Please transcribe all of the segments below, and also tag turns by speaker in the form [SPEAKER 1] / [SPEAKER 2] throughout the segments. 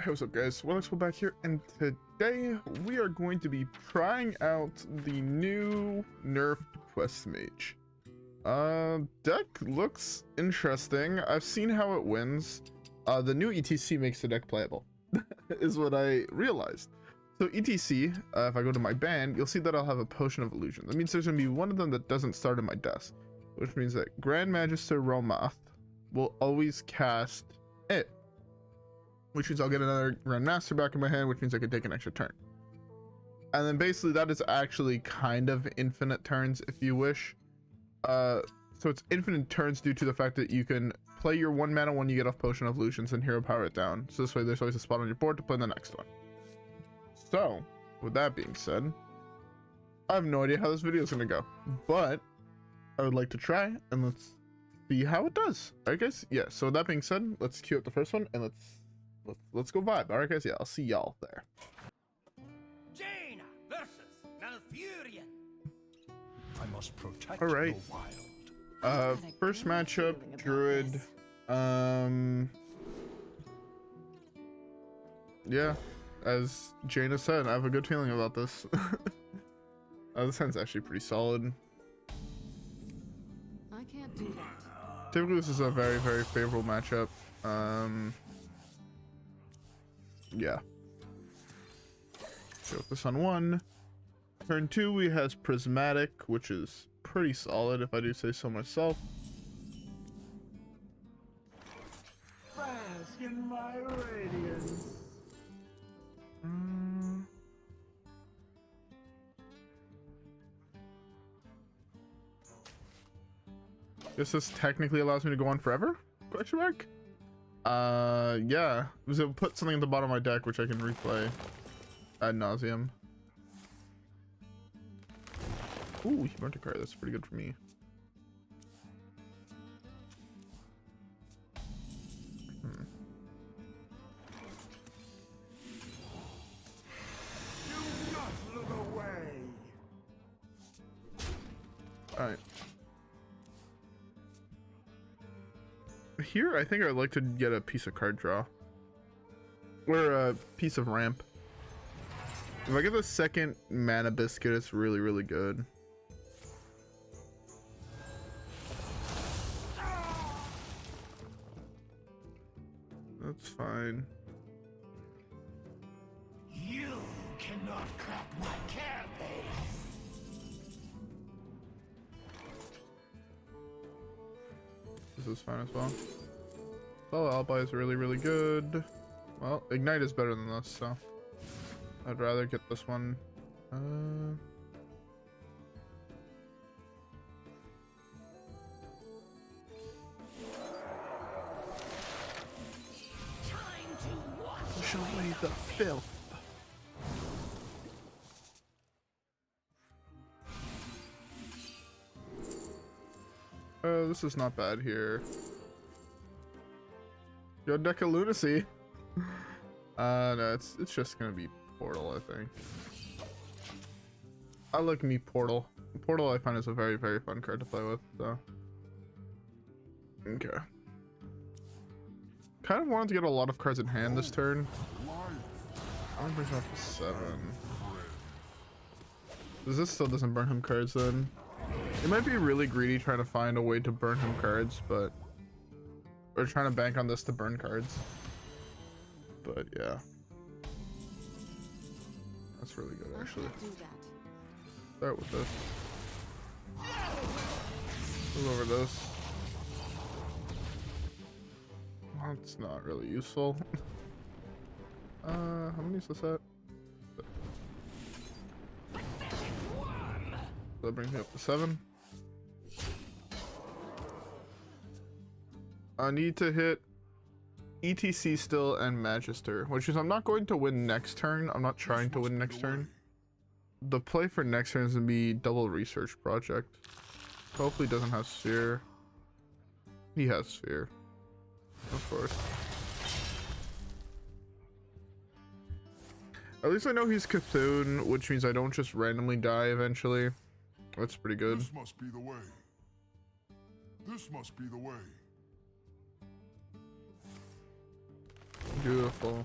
[SPEAKER 1] Hey, what's up guys, WhirlXbow back here, and today we are going to be trying out the new nerfed Quest Mage. Deck looks interesting. I've seen how it wins. The new E.T.C makes the deck playable, is what I realized. So E.T.C, if I go to my band, you'll see that I'll have a Potion of Illusion. That means there's going to be one of them that doesn't start in my desk, which means that Grand Magister Rommath will always cast it. Which means I'll get another Grandmaster back in my hand, which means I can take an extra turn. And then basically that is actually kind of infinite turns if you wish. So it's infinite turns due to the fact that you can play your 1 mana when you get off Potion of Illusions and hero power it down. So this way there's always a spot on your board to play the next one. So with that being said, I have no idea how this video is going to go, but I would like to try and let's see how it does. Alright guys, yeah, so with that being said, let's queue up the first one and let's go vibe. All right guys, yeah, I'll see y'all there.
[SPEAKER 2] Jaina versus Malfurion.
[SPEAKER 3] I must protect
[SPEAKER 1] all right,
[SPEAKER 3] the wild.
[SPEAKER 1] First matchup, Druid. Yeah, as Jaina said, I have a good feeling about this. This hand's actually pretty solid.
[SPEAKER 4] I can't do that.
[SPEAKER 1] Typically this is a very favorable matchup. Yeah. So this on 1. Turn 2 we has Prismatic, which is pretty solid if I do say so myself.
[SPEAKER 3] Bask in my radiance.
[SPEAKER 1] Guess this technically allows me to go on forever? Question mark? Yeah, because it'll put something at the bottom of my deck which I can replay ad nauseum. Ooh, he burnt a card. That's pretty good for me.
[SPEAKER 3] Do not look away.
[SPEAKER 1] Alright. Here, I think I'd like to get a piece of card draw. Or a piece of ramp. If I get the second mana biscuit, it's really good. That's fine.
[SPEAKER 3] You cannot crack my carapace.
[SPEAKER 1] This is fine as well. Oh, Alibi is really good. Well, Ignite is better than this, so I'd rather get this one. Show me the filth. This is not bad here. Yo, deck of lunacy. No, it's just gonna be Portal, I think. I like me Portal. Portal I find is a very fun card to play with, so. Okay. Kind of wanted to get a lot of cards in hand this turn. I'm gonna bring him up to 7. This still doesn't burn him cards then. It might be really greedy trying to find a way to burn him cards, but or trying to bank on this to burn cards. But yeah. That's really good actually. Start with this. Move over this. That's not really useful. How many is this at? That brings me up to 7. I need to hit E.T.C still and Magister, which is I'm not going to win next turn. I'm not trying to win next turn. The play for next turn is going to be double Research Project. Hopefully he doesn't have Sphere. He has Sphere. Of course. At least I know he's Cthulhu, which means I don't just randomly die eventually. That's pretty good.
[SPEAKER 5] This must be the way. This must be the way.
[SPEAKER 1] Beautiful.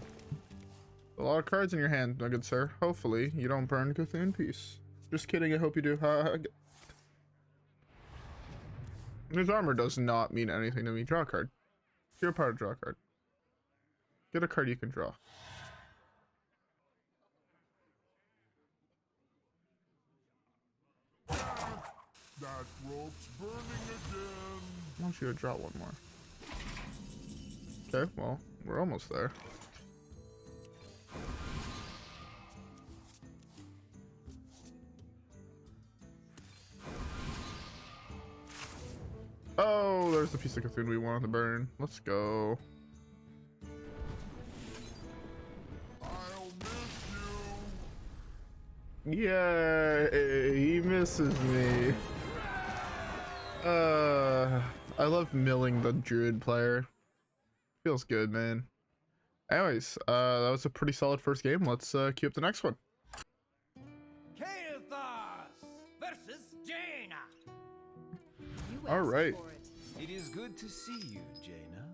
[SPEAKER 1] A lot of cards in your hand, my good sir. Hopefully, you don't burn Cthulhu in peace. Just kidding, I hope you do. His armor does not mean anything to me. Draw a card. You're a part of draw a card. Get a card you can draw.
[SPEAKER 5] That rope's burning again.
[SPEAKER 1] I want you to draw one more. Okay, well, we're almost there. Oh, there's the piece of Cthulhu we wanted to burn. Let's go.
[SPEAKER 5] I'll miss you.
[SPEAKER 1] Yeah, he misses me. I love milling the druid player. Feels good, man. Anyways, that was a pretty solid first game. Let's queue up the next one.
[SPEAKER 2] Kael'thas versus Jaina.
[SPEAKER 4] You
[SPEAKER 1] All
[SPEAKER 4] asked
[SPEAKER 1] right.
[SPEAKER 4] for it.
[SPEAKER 6] It is good to see you, Jaina.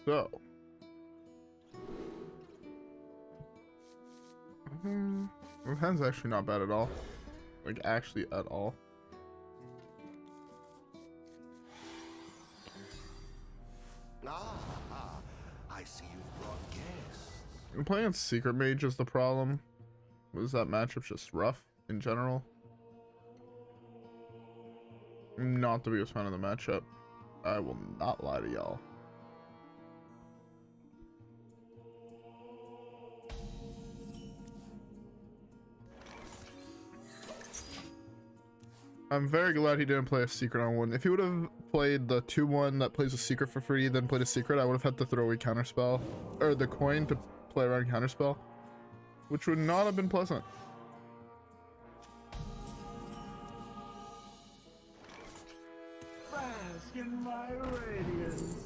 [SPEAKER 1] So. The hand's actually not bad at all. Like, actually at all.
[SPEAKER 3] Ah, I see you've brought guests.
[SPEAKER 1] I'm playing Secret Mage is the problem. Was that matchup's just rough in general? I'm not the biggest fan of the matchup. I will not lie to y'all. I'm very glad he didn't play a secret on one. If he would have played the 2-1 that plays a secret for free, then played a secret, I would have had to throw away counterspell. Or the coin to play around counterspell. Which would not have been pleasant.
[SPEAKER 3] Bask in my radiance.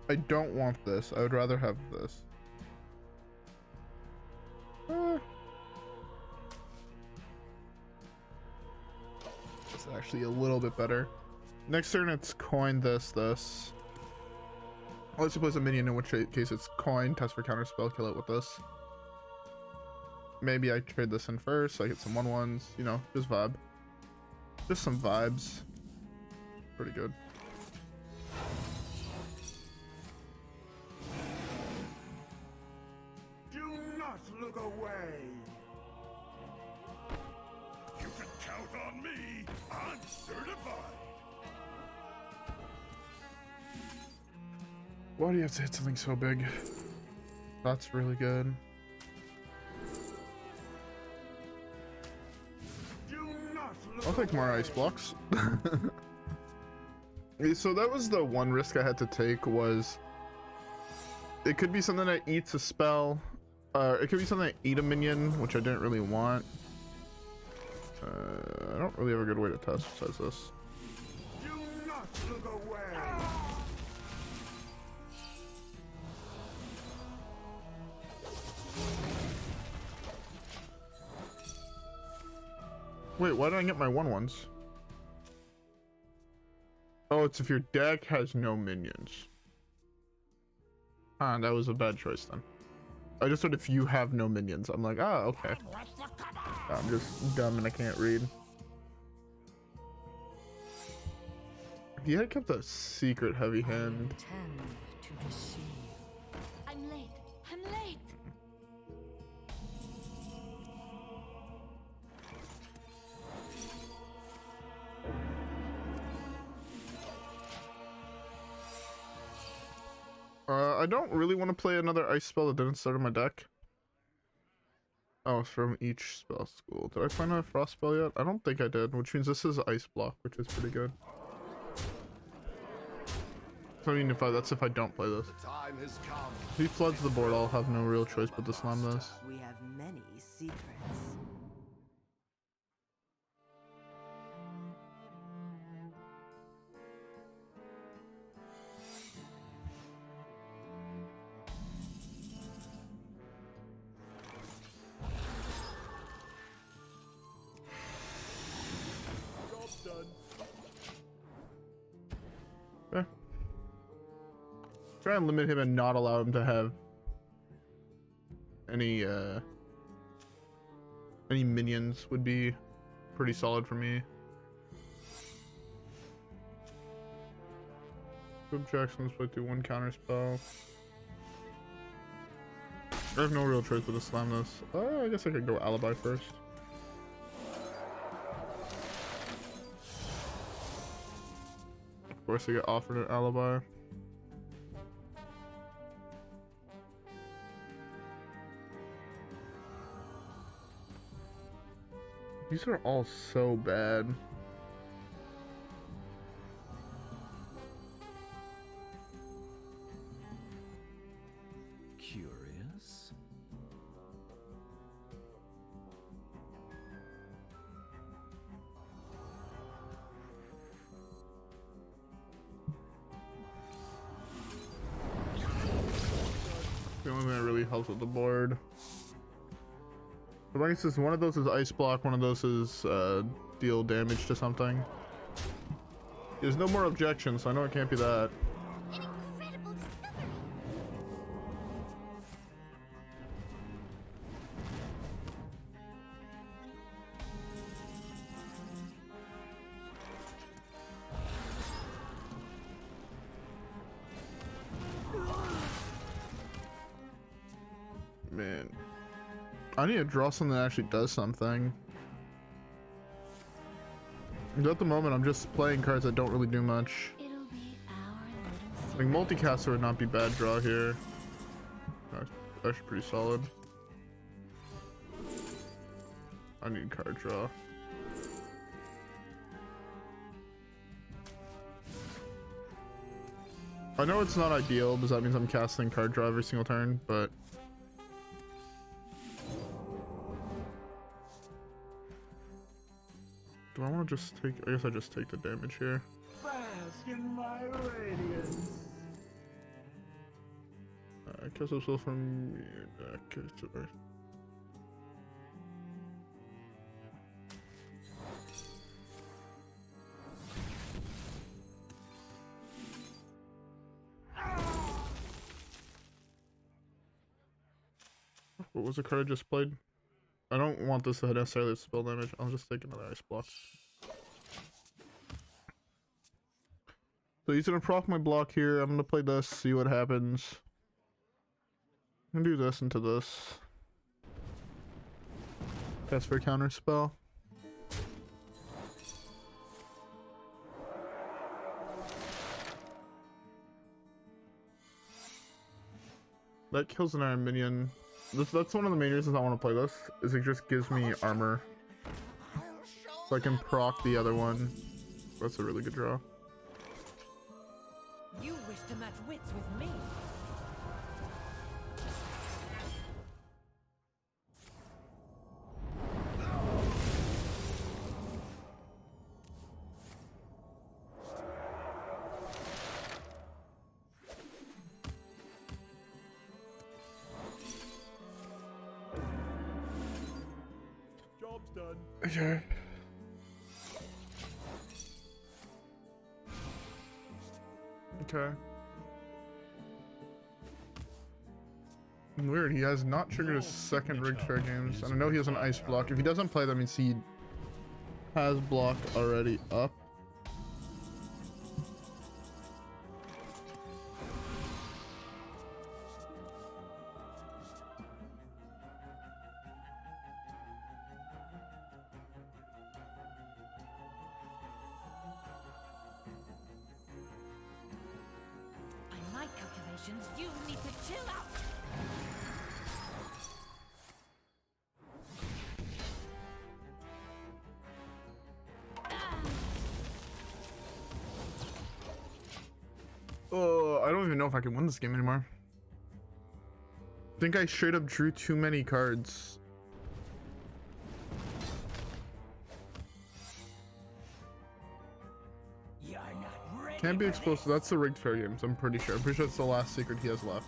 [SPEAKER 1] I don't want this. I would rather have this. It's actually a little bit better. Next turn it's coin this. Unless he plays a minion, in which case it's coin, test for counterspell, kill it with this. Maybe I trade this in first so I get some 1/1s, you know, just vibe. Just some vibes. Pretty good.
[SPEAKER 3] Do not look away.
[SPEAKER 5] You can count on me. I'm certified.
[SPEAKER 1] Why do you have to hit something so big? That's really good.
[SPEAKER 3] Do not look
[SPEAKER 1] I'll take more ice blocks. So that was the one risk I had to take, was it could be something that eats a spell. It could be something that eat a minion, which I didn't really want. I don't really have a good way to test besides this.
[SPEAKER 3] Do not look away.
[SPEAKER 1] Wait, why did I get my 1/1s? Oh, it's if your deck has no minions. Ah, that was a bad choice then. I just thought if you have no minions. I'm like, ah, okay. I'm just dumb and I can't read. He had kept a secret heavy hand.
[SPEAKER 4] Tend to deceive. I'm late. I'm late.
[SPEAKER 1] I don't really want to play another ice spell that didn't start in my deck. Oh, it's from each spell school. Did I find a frost spell yet? I don't think I did, which means this is ice block, which is pretty good. So I mean, that's if I don't play this.
[SPEAKER 3] The time has come.
[SPEAKER 1] If he floods the board, I'll have no real choice but to slam this.
[SPEAKER 4] We have many secrets.
[SPEAKER 1] Try and limit him and not allow him to have any minions would be pretty solid for me. Jackson's put through one counter spell. I have no real choice but to slam this. I guess I could go Alibi first. Of course I get offered an Alibi. These are all so bad.
[SPEAKER 6] Curious.
[SPEAKER 1] The only thing that really helps with the board. The thing is, one of those is ice block, one of those is deal damage to something. There's no more objections, so I know it can't be that.
[SPEAKER 4] An incredible discovery.
[SPEAKER 1] Man. I need to draw something that actually does something. At the moment, I'm just playing cards that don't really do much.
[SPEAKER 4] It'll be our
[SPEAKER 1] I think Multicaster would not be bad draw here. That's actually pretty solid. I need card draw. I know it's not ideal because that means I'm casting card draw every single turn, but do I want to just take? I guess I just take the damage here.
[SPEAKER 3] Bask in my radiance.
[SPEAKER 1] Cast a spell from your deck. Sorry. What was the card I just played? I don't want this to necessarily spell damage. I'll just take another ice block. So he's gonna proc my block here. I'm gonna play this, see what happens. I'm gonna do this into this. Cast for a counter spell. That kills an iron minion. That's one of the main reasons I want to play this, is it just gives me armor. So I can proc the other one. That's a really good draw.
[SPEAKER 2] You wish to match wits with me.
[SPEAKER 3] Job's done.
[SPEAKER 1] Okay. Okay. Weird, he has not triggered his second rigged fair games, and I know he has an ice block. If he doesn't play, that means he has block already up.
[SPEAKER 2] By my calculations, you need to chill out.
[SPEAKER 1] Oh, I don't even know if I can win this game anymore. I think I straight up drew too many cards.
[SPEAKER 2] You're not ready.
[SPEAKER 1] Can't be
[SPEAKER 2] for
[SPEAKER 1] explosive. That's the rigged fair games, I'm pretty sure. I'm pretty sure it's the last secret he has left.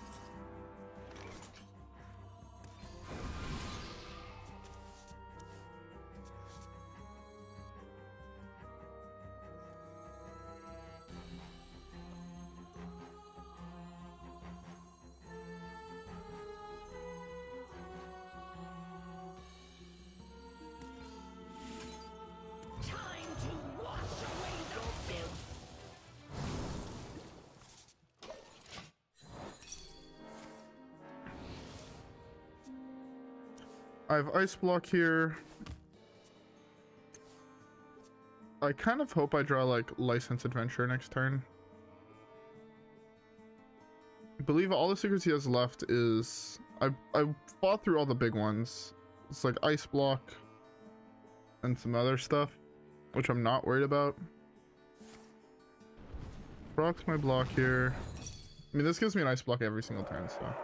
[SPEAKER 1] I have Ice Block here. I kind of hope I draw like License Adventure next turn. I believe all the secrets he has left is... I fought through all the big ones. It's like Ice Block and some other stuff, which I'm not worried about. Procs my block here. I mean, this gives me an Ice Block every single turn, so...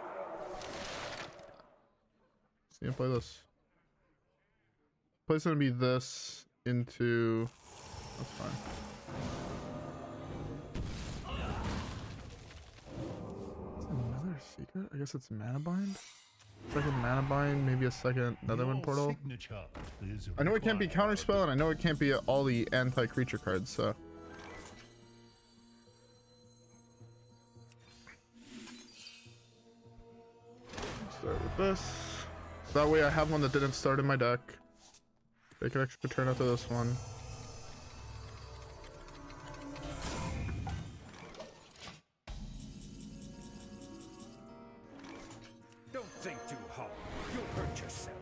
[SPEAKER 1] See him play this. Play's gonna be this into... That's fine. Another secret? I guess it's Mana Bind? Second Mana Bind, maybe a second Netherwind Portal. I know it can't be Counterspell, and I know it can't be all the anti-creature cards, so... Start with this. That way I have one that didn't start in my deck. Take an extra turn after this one.
[SPEAKER 3] Don't think too hard. You'll hurt yourself.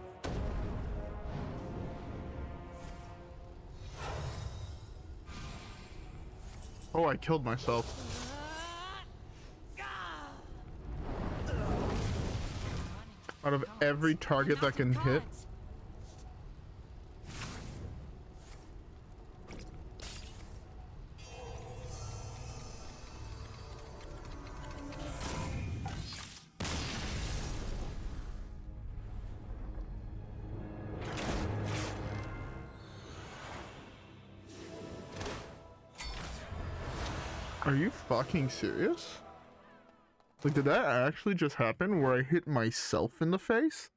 [SPEAKER 1] Oh, I killed myself. Out of every target that can hit. Are you fucking serious? Like, did that actually just happen where I hit myself in the face?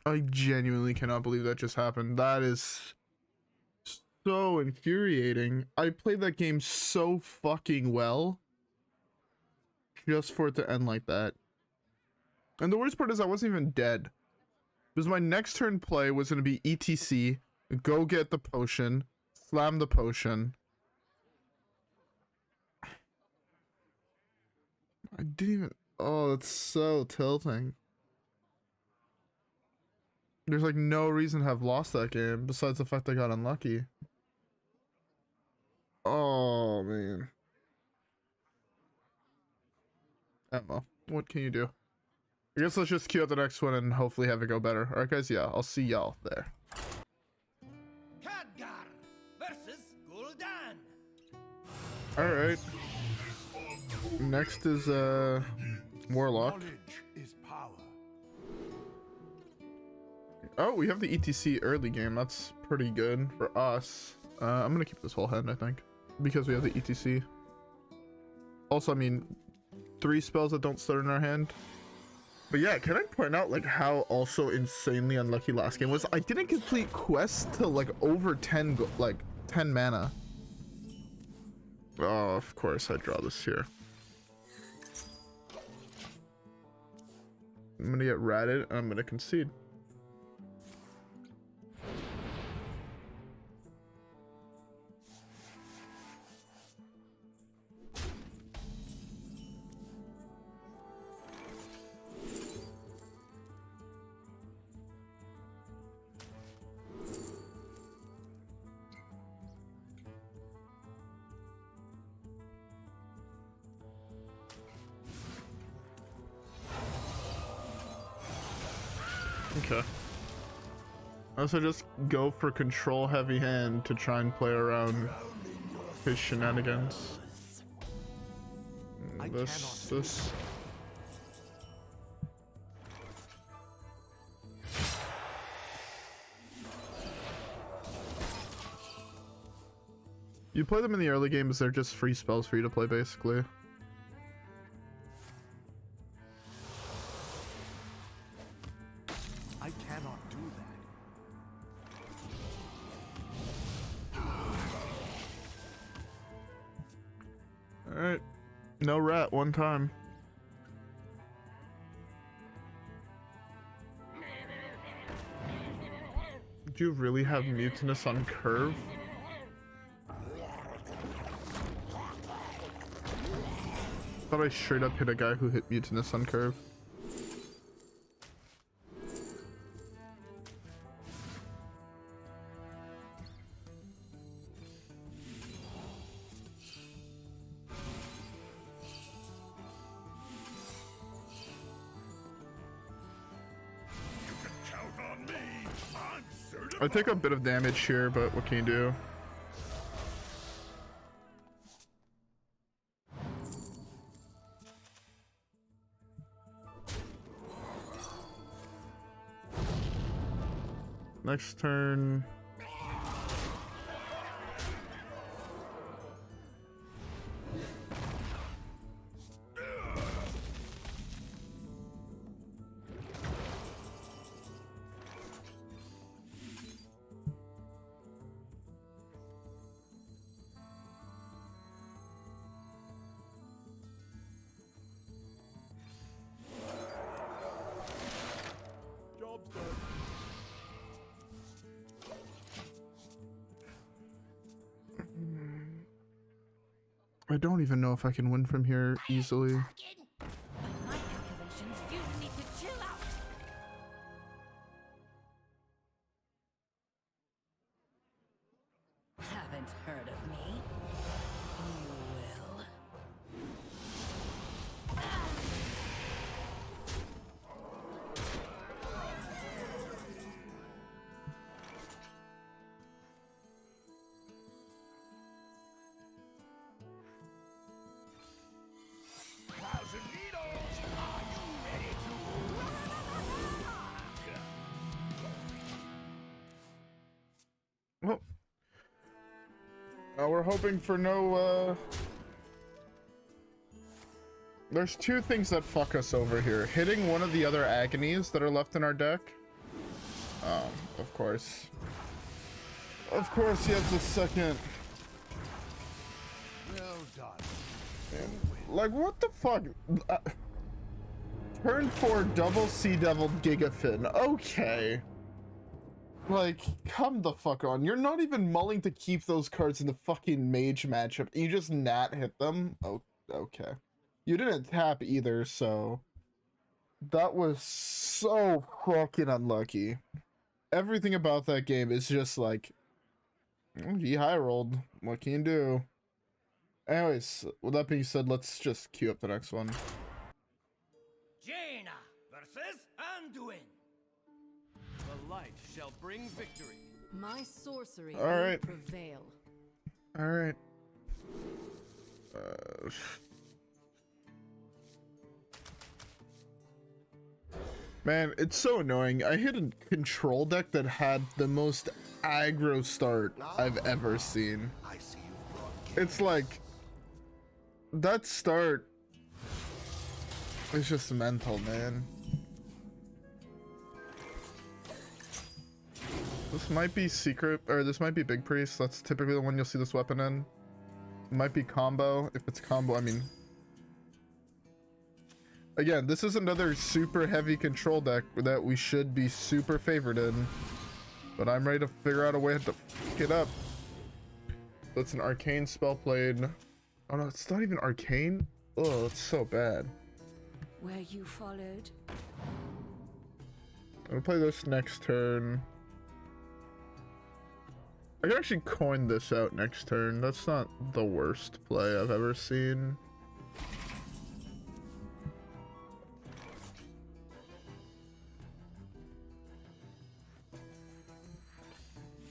[SPEAKER 1] I genuinely cannot believe that just happened. That is so infuriating. I played that game so fucking well just for it to end like that. And the worst part is I wasn't even dead. Because my next turn play was going to be E.T.C, go get the potion, slam the potion. I didn't even... Oh, it's so tilting. There's like no reason to have lost that game besides the fact I got unlucky. Oh, man. Oh, well, what can you do? I guess let's just queue out the next one and hopefully have it go better. Alright guys, yeah, I'll see y'all there.
[SPEAKER 3] Khadgar versus Gul'dan.
[SPEAKER 1] Alright. Next is Warlock.
[SPEAKER 5] Knowledge is power.
[SPEAKER 1] Oh, we have the E.T.C early game. That's pretty good for us. I'm gonna keep this whole hand, I think, because we have the E.T.C. Also, I mean, 3 spells that don't start in our hand. But yeah, can I point out like how also insanely unlucky last game was? I didn't complete quests till like over 10 mana. Oh, of course I draw this here. I'm gonna get ratted and I'm gonna concede. Okay. Also just go for control heavy hand to try and play around his shenanigans. This. You play them in the early games, they're just free spells for you to play basically.
[SPEAKER 3] I cannot do that.
[SPEAKER 1] Alright. No rat one time. Do you really have Mutinous on curve? Thought I straight up hit a guy who hit Mutinous on curve. I take a bit of damage here, but what can you do? Next turn. I don't even know if I can win from here easily.
[SPEAKER 2] By my calculations, you need to chill out.
[SPEAKER 4] Haven't heard of me? You will.
[SPEAKER 1] Well, we're hoping for no, There's two things that fuck us over here. Hitting one of the other agonies that are left in our deck. Of course. Of course, he has the second.
[SPEAKER 3] Well done.
[SPEAKER 1] And, like, what the fuck? Turn 4 double Sea Devil Gigafin. Okay. Like, come the fuck on. You're not even mulling to keep those cards in the fucking Mage matchup. You just nat hit them? Oh, okay. You didn't tap either, so... That was so fucking unlucky. Everything about that game is just like... He high rolled. What can you do? Anyways, with that being said, let's just queue up the next one.
[SPEAKER 3] Jaina versus Anduin.
[SPEAKER 6] The light shall bring victory.
[SPEAKER 4] My sorcery
[SPEAKER 1] All right.
[SPEAKER 4] will prevail.
[SPEAKER 1] Alright. Man, it's so annoying. I hit a control deck that had the most aggro start I've ever seen. It's like... That start is just mental, man. This might be secret, or this might be Big Priest. That's typically the one you'll see this weapon in. It might be combo. If it's combo, I mean... Again, this is another super heavy control deck that we should be super favored in. But I'm ready to figure out a way to fuck it up. That's an arcane spell played. Oh no, it's not even arcane? Oh, it's so bad.
[SPEAKER 4] Where you followed?
[SPEAKER 1] I'm gonna play this next turn. I can actually coin this out next turn. That's not the worst play I've ever seen.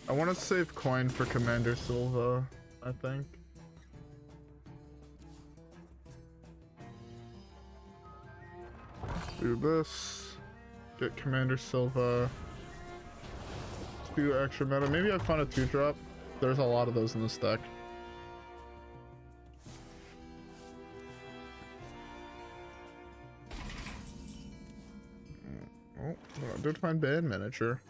[SPEAKER 1] I want to save coin for Commander Silva, I think. Do this. Get Commander Silva. Do extra meta. Maybe I found a 2-drop. There's a lot of those in this deck. Oh, I did find Band Manager.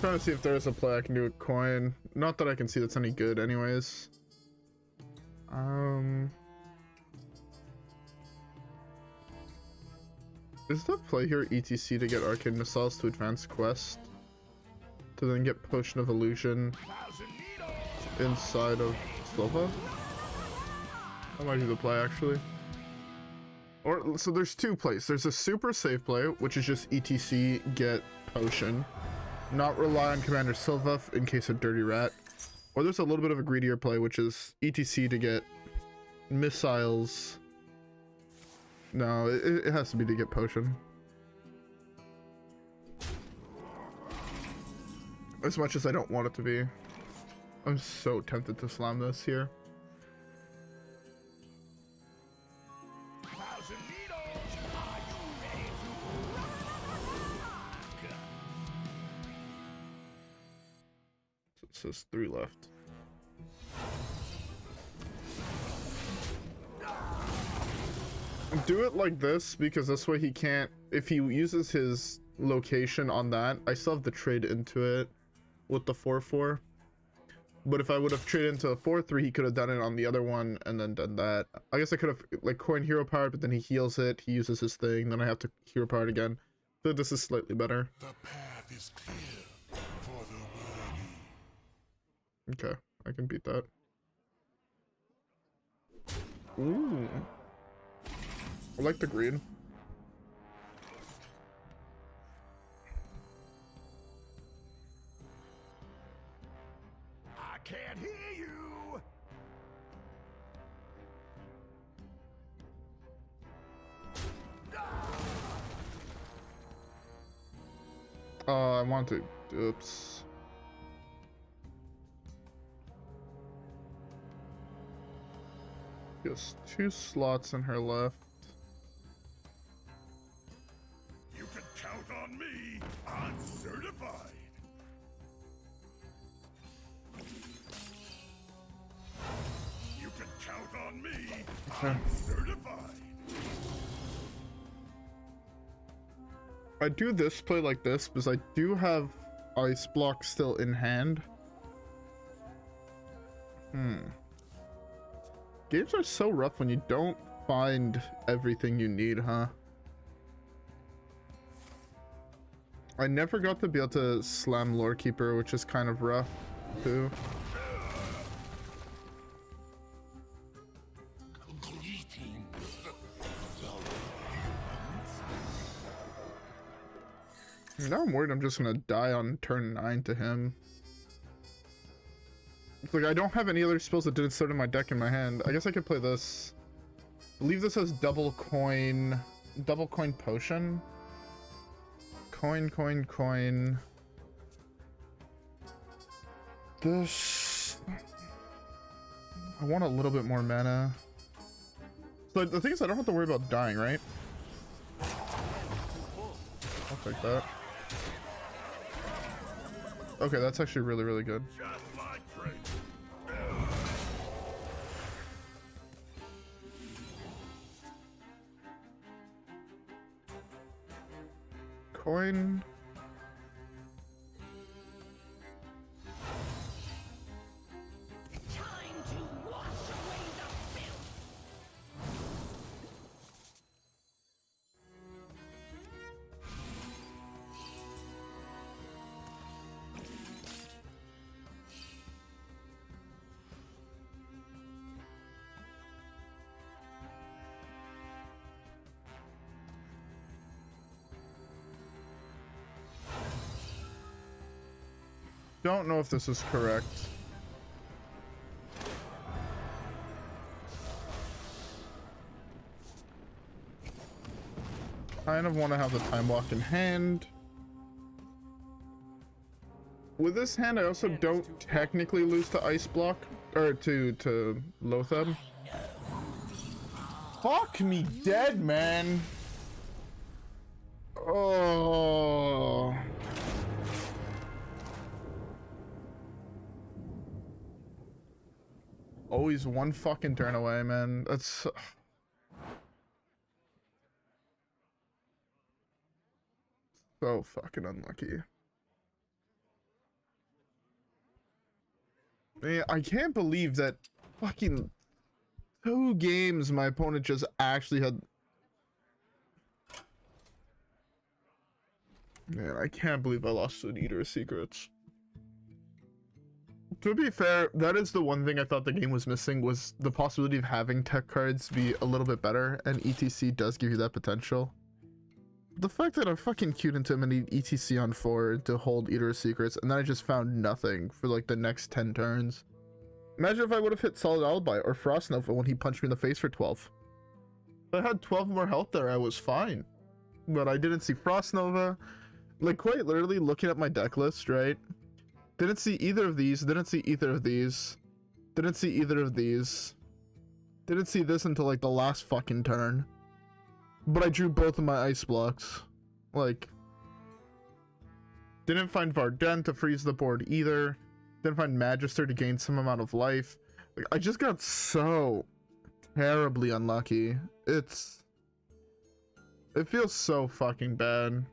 [SPEAKER 1] Trying to see if there's a play I can do with coin. Not that I can see that's any good anyways. Is the play here E.T.C to get Arcane Missiles to advance quest? To then get Potion of Illusion? inside of Silva. That might be the play, actually. Or, so there's two plays. There's a super safe play, which is just E.T.C, get potion. Not rely on Commander Silva in case of Dirty Rat. Or there's a little bit of a greedier play, which is E.T.C to get missiles. No, it has to be to get potion. As much as I don't want it to be. I'm so tempted to slam this here. So it says 3 left. Do it like this because this way he can't, if he uses his location on that, I still have to trade into it with the 4/4. But if I would have traded into a 4/3, he could have done it on the other one and then done that. I guess I could have like coin hero power, but then he heals it, he uses his thing, then I have to hero power it again. So this is slightly better.
[SPEAKER 5] The path is clear for the worthy.
[SPEAKER 1] Okay, I can beat that. Ooh. I like the green.
[SPEAKER 3] I can't hear you.
[SPEAKER 1] I want to. Oops. Just 2 slots in her left.
[SPEAKER 3] You can count on me. I'm certified. You can count on me. I'm certified.
[SPEAKER 1] I do this play like this because I do have ice block still in hand. Games are so rough when you don't find everything you need, huh? I never got to be able to slam Lorekeeper, which is kind of rough too. Now I'm worried I'm just gonna die on turn 9 to him. It's like I don't have any other spells that didn't start in my deck in my hand. I guess I could play this. I believe this has double coin potion. Coin. This. I want a little bit more mana. So the thing is, I don't have to worry about dying, right? I'll take that. Okay, that's actually really, really good.
[SPEAKER 3] Just like Drake.
[SPEAKER 1] Coin.
[SPEAKER 2] Time to wash away the filth.
[SPEAKER 1] Don't know if this is correct. Kind of want to have the time walk in hand. With this hand, I also don't technically lose to ice block or to Lothab. Fuck me dead, man. Oh. Always one fucking turn away, man. That's so fucking unlucky. Man, I can't believe that fucking 2 games my opponent just actually had. Man, I can't believe I lost to an Eater of Secrets. To be fair, that is the one thing I thought the game was missing, was the possibility of having tech cards be a little bit better, and E.T.C does give you that potential. The fact that I fucking queued into many E.T.C on 4 to hold Eater of Secrets, and then I just found nothing for like the next 10 turns. Imagine if I would have hit Solid Alibi or Frost Nova when he punched me in the face for 12. If I had 12 more health there, I was fine. But I didn't see Frost Nova. Like, quite literally looking at my deck list, right? Didn't see either of these, didn't see either of these, didn't see either of these. Didn't see this until like the last fucking turn. But I drew both of my ice blocks. Like, didn't find Varden to freeze the board either. Didn't find Magister to gain some amount of life. Like, I just got so terribly unlucky. It feels so fucking bad.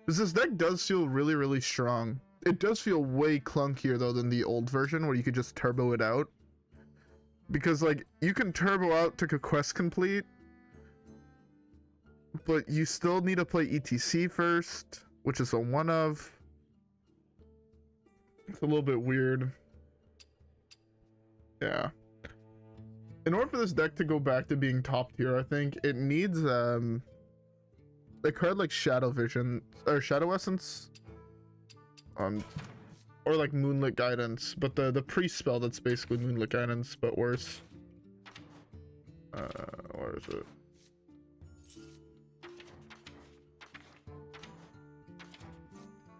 [SPEAKER 1] Because this deck does feel really, really strong. It does feel way clunkier though than the old version where you could just turbo it out. Because like, you can turbo out to quest complete, but you still need to play E.T.C first, which is a one of. It's a little bit weird. Yeah. In order for this deck to go back to being top tier, I think it needs a card like Shadow Vision or Shadow Essence, or like Moonlit Guidance, but the pre-spell that's basically Moonlit Guidance but worse. Where is it?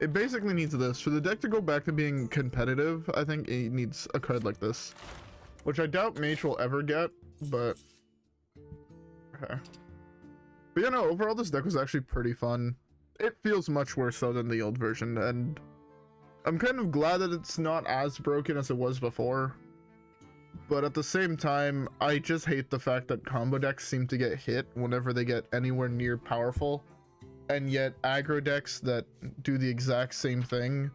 [SPEAKER 1] It basically needs this. For the deck to go back to being competitive, I think it needs a card like this. Which I doubt Mage will ever get, but... okay. But yeah, no, overall this deck was actually pretty fun. It feels much worse though than the old version, and I'm kind of glad that it's not as broken as it was before. But at the same time, I just hate the fact that combo decks seem to get hit whenever they get anywhere near powerful. And yet aggro decks that do the exact same thing,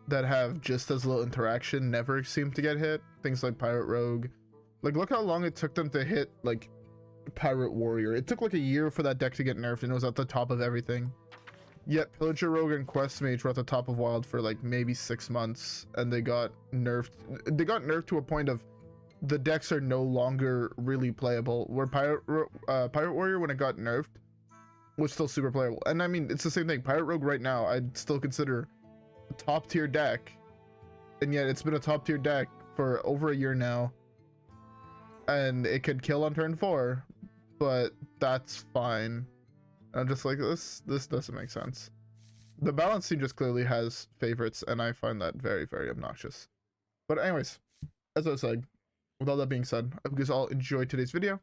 [SPEAKER 1] that have just as little interaction, never seem to get hit. Things like Pirate Rogue. Like, look how long it took them to hit, like, Pirate Warrior. It took like a year for that deck to get nerfed, and it was at the top of everything. Yet Pillager Rogue and Quest Mage were at the top of Wild for like maybe 6 months, and they got nerfed. They got nerfed to a point of the decks are no longer really playable. Where Pirate Warrior, when it got nerfed, was still super playable. And I mean, it's the same thing. Pirate Rogue right now, I'd still consider a top tier deck, and yet it's been a top tier deck for over a year now, and it could kill on turn 4, but that's fine. I'm just like, this doesn't make sense. The balancing just clearly has favorites, and I find that very, very obnoxious. But anyways, as I was saying, with all that being said, I hope you guys all enjoyed today's video.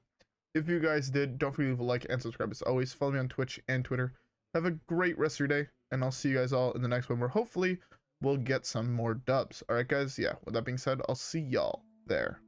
[SPEAKER 1] If you guys did, don't forget to leave a like and subscribe as always. Follow me on Twitch and Twitter. Have a great rest of your day, and I'll see you guys all in the next one where hopefully we'll get some more dubs. Alright guys, yeah, with that being said, I'll see y'all there.